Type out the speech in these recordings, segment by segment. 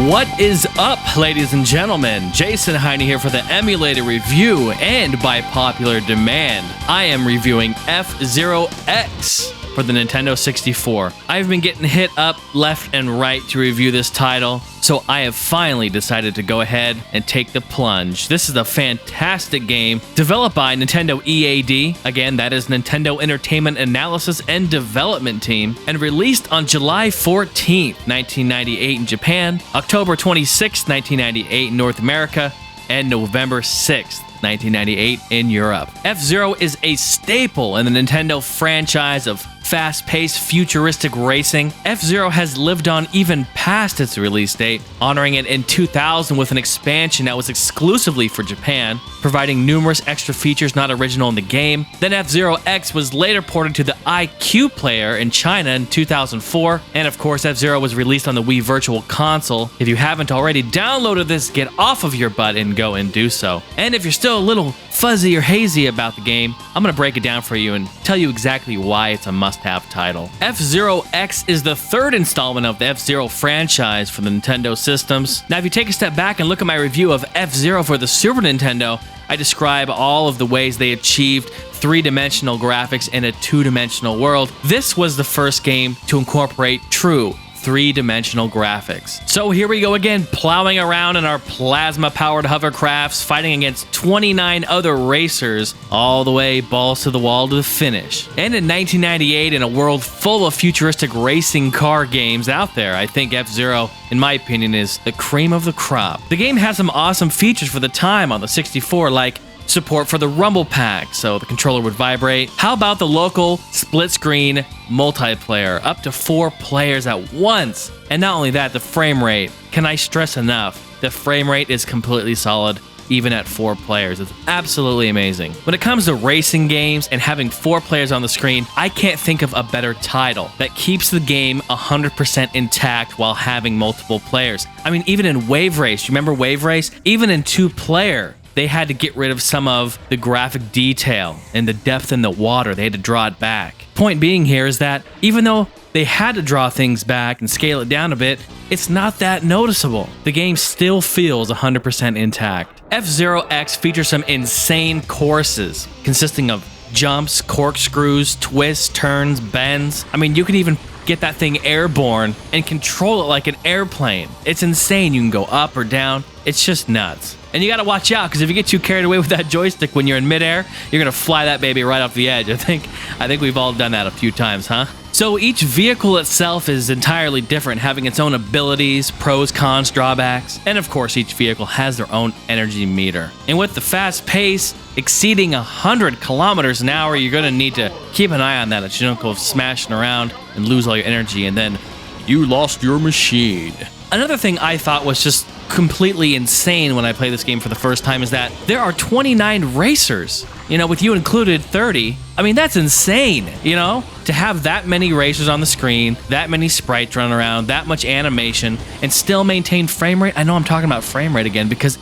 What is up, ladies and gentlemen? Jason Heine here for the Emulator review, and by popular demand, I am reviewing F-Zero X for the Nintendo 64. I've been getting hit up left and right to review this title, so I have finally decided to go ahead and take the plunge. This is a fantastic game developed by Nintendo EAD, again that is Nintendo Entertainment Analysis and Development Team, and released on July 14th, 1998 in Japan, October 26th, 1998 in North America, and November 6th, 1998 in Europe. F-Zero is a staple in the Nintendo franchise of fast-paced, futuristic racing. F-Zero has lived on even past its release date, honoring it in 2000 with an expansion that was exclusively for Japan, providing numerous extra features not original in the game. Then F-Zero X was later ported to the iQ player in China in 2004, and of course F-Zero was released on the Wii Virtual Console. If you haven't already downloaded this, get off of your butt and go and do so. And if you're still a little fuzzy or hazy about the game, I'm going to break it down for you and tell you exactly why it's a must-have title. F-Zero X is the third installment of the F-Zero franchise for the Nintendo systems. Now, if you take a step back and look at my review of F-Zero for the Super Nintendo, I describe all of the ways they achieved three-dimensional graphics in a two-dimensional world. This was the first game to incorporate true three-dimensional graphics. So here we go again, plowing around in our plasma-powered hovercrafts, fighting against 29 other racers, all the way balls to the wall to the finish. And in 1998, in a world full of futuristic racing car games out there, I think F-Zero, in my opinion, is the cream of the crop. The game has some awesome features for the time on the 64, like support for the rumble pack, so the controller would vibrate. How about the local split-screen multiplayer, up to 4 players at once? And not only that, the frame rate. Can I stress enough? The frame rate is completely solid, even at 4 players. It's absolutely amazing. When it comes to racing games and having 4 players on the screen, I can't think of a better title that keeps the game 100% intact while having multiple players. I mean, even in Wave Race, you remember Wave Race? Even in 2-player, they had to get rid of some of the graphic detail and the depth in the water. They had to draw it back. Point being here is that even though they had to draw things back and scale it down a bit, it's not that noticeable. The game still feels 100% intact. F-Zero X features some insane courses consisting of jumps, corkscrews, twists, turns, bends. I mean, you can even get that thing airborne and control it like an airplane. It's insane. You can go up or down. It's just nuts. And you gotta watch out, because if you get too carried away with that joystick when you're in midair, you're gonna fly that baby right off the edge. I think we've all done that a few times, huh? So each vehicle itself is entirely different, having its own abilities, pros, cons, drawbacks, and of course each vehicle has their own energy meter. And with the fast pace exceeding 100 kilometers an hour, you're gonna need to keep an eye on that, so you don't go smashing around and lose all your energy, and then you lost your machine. Another thing I thought was just completely insane when I played this game for the first time is that there are 29 racers. You know, with you included, 30. I mean, that's insane, you know? To have that many racers on the screen, that many sprites running around, that much animation, and still maintain frame rate. I know I'm talking about frame rate again because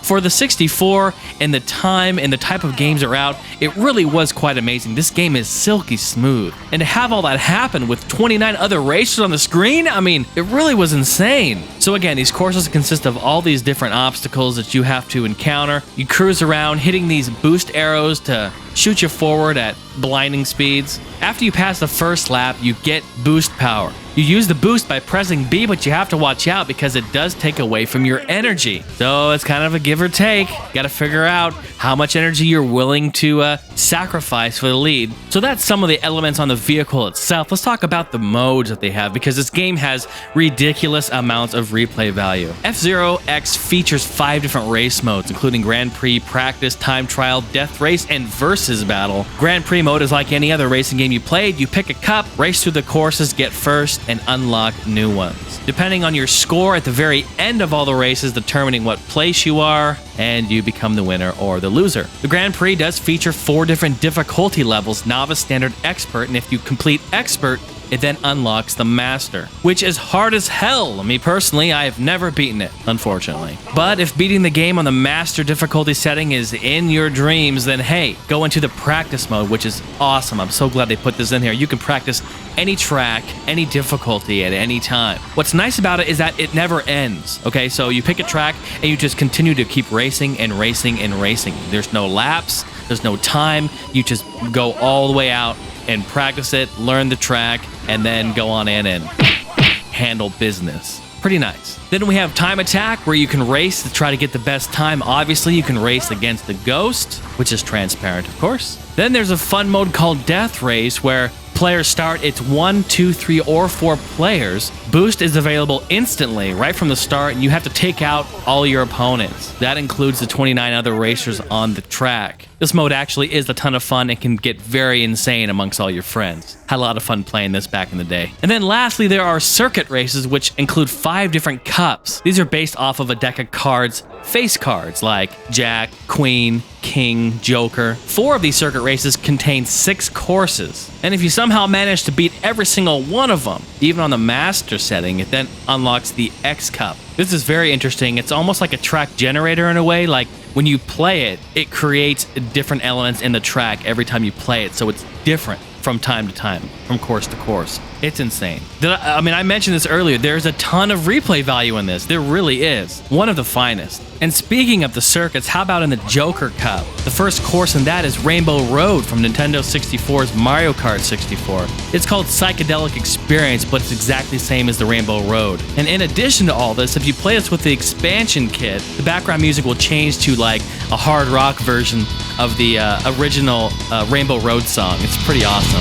for the 64 and the time and the type of games that are out, it really was quite amazing. This game is silky smooth. And to have all that happen with 29 other racers on the screen, I mean, it really was insane. So again, these courses consist of all these different obstacles that you have to encounter. You cruise around hitting these boost arrows to shoot you forward at blinding speeds. After you pass the first lap, you get boost power. You use the boost by pressing B, but you have to watch out because it does take away from your energy. So it's kind of a give or take. You gotta figure out how much energy you're willing to sacrifice for the lead. So that's some of the elements on the vehicle itself. Let's talk about the modes that they have, because this game has ridiculous amounts of replay value. F-Zero X features 5 different race modes, including Grand Prix, Practice, Time Trial, Death Race, and Versus Battle. Grand Prix mode is like any other racing game you played. You pick a cup, race through the courses, get first, and unlock new ones. Depending on your score at the very end of all the races, determining what place you are, and you become the winner or the loser. The Grand Prix does feature 4 different difficulty levels: Novice, Standard, Expert, and if you complete Expert, it then unlocks the Master, which is hard as hell. Me personally, I have never beaten it, unfortunately. But if beating the game on the Master difficulty setting is in your dreams, then hey, go into the practice mode, which is awesome. I'm so glad they put this in here. You can practice any track, any difficulty at any time. What's nice about it is that it never ends, okay? So you pick a track and you just continue to keep racing and racing and racing. There's no lapse, there's no time. You just go all the way out and practice it, learn the track, and then go on in and handle business. Pretty nice. Then we have Time Attack, where you can race to try to get the best time. Obviously, you can race against the Ghost, which is transparent, of course. Then there's a fun mode called Death Race, where players start. It's 1, 2, 3, or 4 players. Boost is available instantly right from the start, and you have to take out all your opponents. That includes the 29 other racers on the track. This mode actually is a ton of fun and can get very insane amongst all your friends. Had a lot of fun playing this back in the day. And then lastly, there are circuit races, which include 5 different cups. These are based off of a deck of cards, face cards like Jack, Queen, King, Joker. 4 of these circuit races contain 6 courses. And if you somehow manage to beat every single one of them, even on the Master setting, it then unlocks the X Cup. This is very interesting. It's almost like a track generator in a way. Like when you play it, it creates different elements in the track every time you play it. So it's different from time to time, from course to course. It's insane. I mentioned this earlier. There's a ton of replay value in this. There really is. One of the finest. And speaking of the circuits, how about in the Joker Cup? The first course in that is Rainbow Road from Nintendo 64's Mario Kart 64. It's called Psychedelic Experience, but it's exactly the same as the Rainbow Road. And in addition to all this, if you play this with the expansion kit, the background music will change to like a hard rock version of the original Rainbow Road song. It's pretty awesome.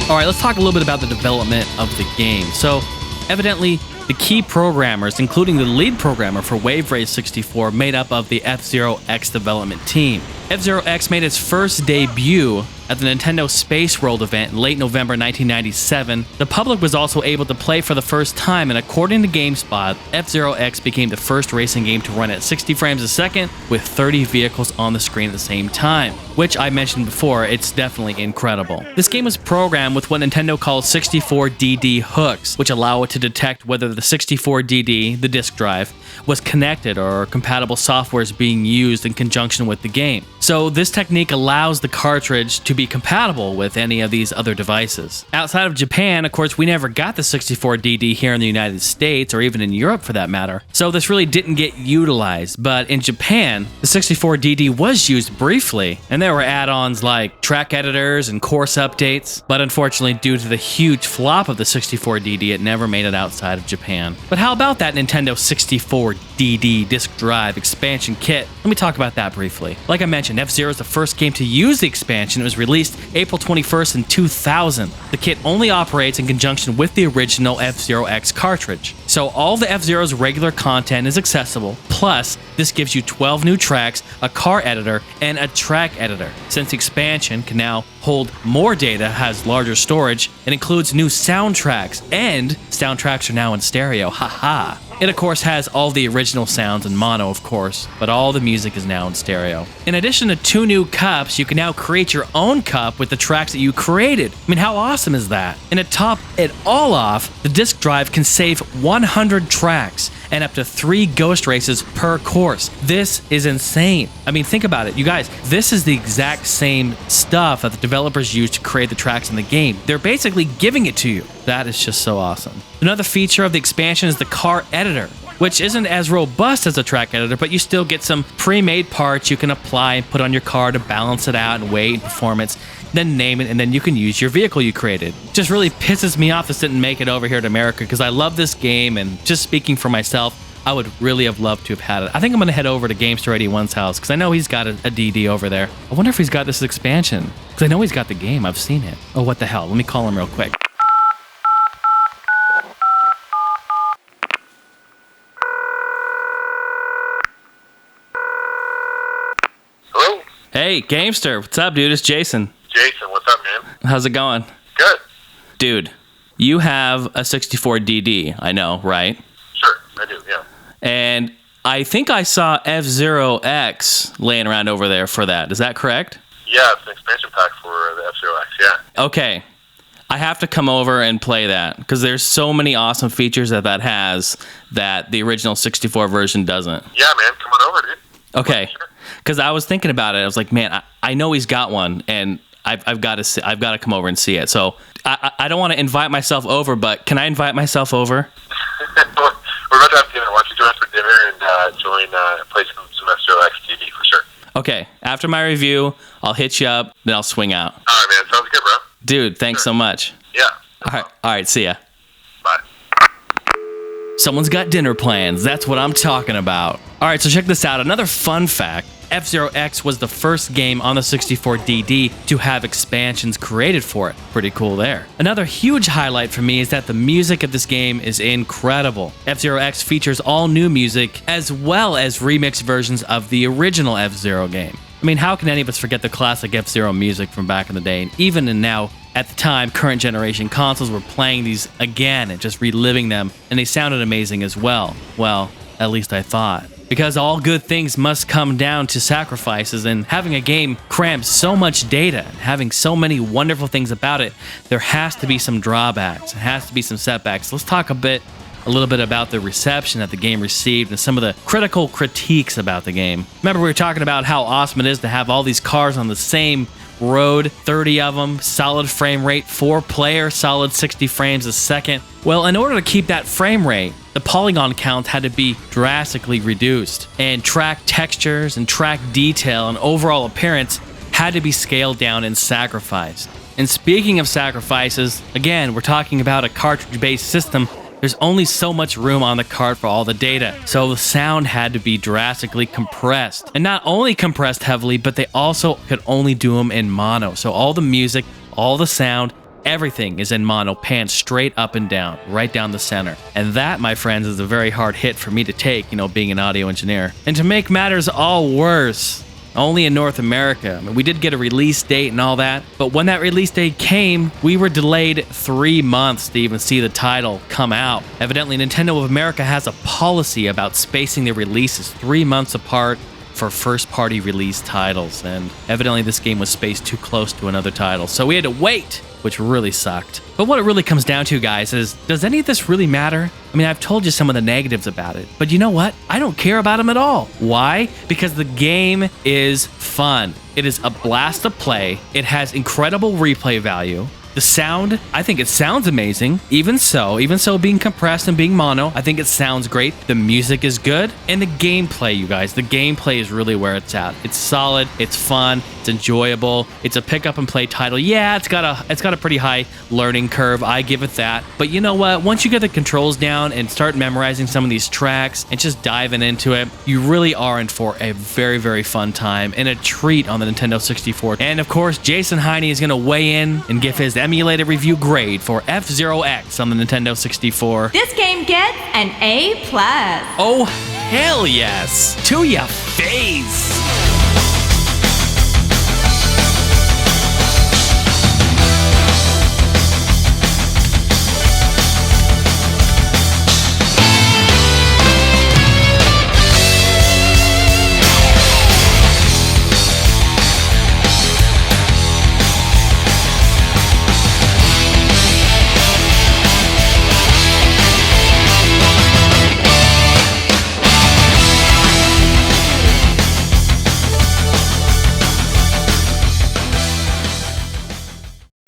All right, let's talk a little bit about the development of the game. So, evidently, the key programmers, including the lead programmer for Wave Race 64, made up of the F-Zero X development team. F-Zero X made its first debut at the Nintendo Space World event in late November 1997. The public was also able to play for the first time, and according to GameSpot, F-Zero X became the first racing game to run at 60 frames a second with 30 vehicles on the screen at the same time, which I mentioned before, it's definitely incredible. This game was programmed with what Nintendo calls 64DD hooks, which allow it to detect whether the 64DD, the disk drive, was connected or compatible software is being used in conjunction with the game. So this technique allows the cartridge to be compatible with any of these other devices. Outside of Japan, of course, we never got the 64DD here in the United States, or even in Europe for that matter, so this really didn't get utilized. But in Japan, the 64DD was used briefly, and there were add-ons like track editors and course updates, but unfortunately, due to the huge flop of the 64DD, it never made it outside of Japan. But how about that Nintendo 64DD disk drive expansion kit? Let me talk about that briefly. Like I mentioned, F-Zero is the first game to use the expansion. It was released April 21st in 2000. The kit only operates in conjunction with the original F-Zero X cartridge. So all the F-Zero's regular content is accessible, plus this gives you 12 new tracks, a car editor, and a track editor. Since the expansion can now hold more data, has larger storage, it includes new soundtracks, and soundtracks are now in stereo, haha. It of course has all the original sounds in mono of course, but all the music is now in stereo. In addition to 2 new cups, you can now create your own cup with the tracks that you created. I mean, how awesome is that? And to top it all off, the disk drive can save 100 tracks and up to 3 ghost races per course. This is insane. I mean, think about it. You guys, this is the exact same stuff that the developers used to create the tracks in the game. They're basically giving it to you. That is just so awesome. Another feature of the expansion is the car editor, which isn't as robust as a track editor, but you still get some pre-made parts you can apply and put on your car to balance it out and weight and performance, then name it, and then you can use your vehicle you created. Just really pisses me off this didn't make it over here to America, because I love this game, and just speaking for myself, I would really have loved to have had it. I think I'm going to head over to Gamester 81's house, because I know he's got a DD over there. I wonder if he's got this expansion, because I know he's got the game. I've seen it. Oh, what the hell? Let me call him real quick. Hello? Hey, Gamester. What's up, dude? It's Jason. Jason, what's up, man? How's it going? Good. Dude, you have a 64DD, I know, right? Sure, I do, yeah. And I think I saw F-Zero X laying around over there for that. Is that correct? Yeah, it's an expansion pack for the F-Zero X, yeah. Okay. I have to come over and play that because there's so many awesome features that has that the original 64 version doesn't. Yeah, man, come on over, dude. Okay, because I was thinking about it. I was like, man, I know he's got one, and I've got to come over and see it. So I don't want to invite myself over, but can I invite myself over? We're about to have dinner. Why don't you join us for dinner and play some F-Zero X TV for sure. Okay, after my review, I'll hit you up, then I'll swing out. All right, man. Sounds good, bro. Dude, thanks so much. Yeah. All right, see ya. Bye. Someone's got dinner plans. That's what I'm talking about. All right, so check this out. Another fun fact. F-Zero X was the first game on the 64DD to have expansions created for it. Pretty cool there. Another huge highlight for me is that the music of this game is incredible. F-Zero X features all new music as well as remixed versions of the original F-Zero game. I mean, how can any of us forget the classic F-Zero music from back in the day? And even in now, at the time, current generation consoles were playing these again and just reliving them, and they sounded amazing as well. Well, at least I thought. Because all good things must come down to sacrifices, and having a game cram so much data and having so many wonderful things about it, there has to be some drawbacks. There has to be some setbacks. Let's talk a little bit about the reception that the game received and some of the critical critiques about the game. Remember, we were talking about how awesome it is to have all these cars on the same road, 30 of them, solid frame rate, 4-player, solid 60 frames a second. Well, in order to keep that frame rate, the polygon count had to be drastically reduced, and track textures and track detail and overall appearance had to be scaled down and sacrificed. And speaking of sacrifices, again, we're talking about a cartridge-based system. There's only so much room on the card for all the data, so the sound had to be drastically compressed. And not only compressed heavily, but they also could only do them in mono. So all the music, all the sound, everything is in mono, panned straight up and down, right down the center. And that, my friends, is a very hard hit for me to take, being an audio engineer. And to make matters all worse, only in North America. I mean, we did get a release date and all that, but when that release date came, we were delayed 3 months to even see the title come out. Evidently, Nintendo of America has a policy about spacing their releases 3 months apart for first-party release titles, and evidently this game was spaced too close to another title, so we had to wait, which really sucked. But what it really comes down to, guys, is does any of this really matter? I mean, I've told you some of the negatives about it, but you know what? I don't care about them at all. Why? Because the game is fun. It is a blast to play. It has incredible replay value. The sound, I think it sounds amazing. Even so being compressed and being mono, I think it sounds great. The music is good. And the gameplay, you guys, the gameplay is really where it's at. It's solid, it's fun, it's enjoyable. It's a pick up and play title. Yeah, it's got a pretty high learning curve. I give it that. But you know what? Once you get the controls down and start memorizing some of these tracks and just diving into it, you really are in for a very, very fun time and a treat on the Nintendo 64. And of course, Jason Heine is going to weigh in and give his emulator review grade for F-Zero X on the Nintendo 64. This game gets an A+. Oh, hell yes! To ya face!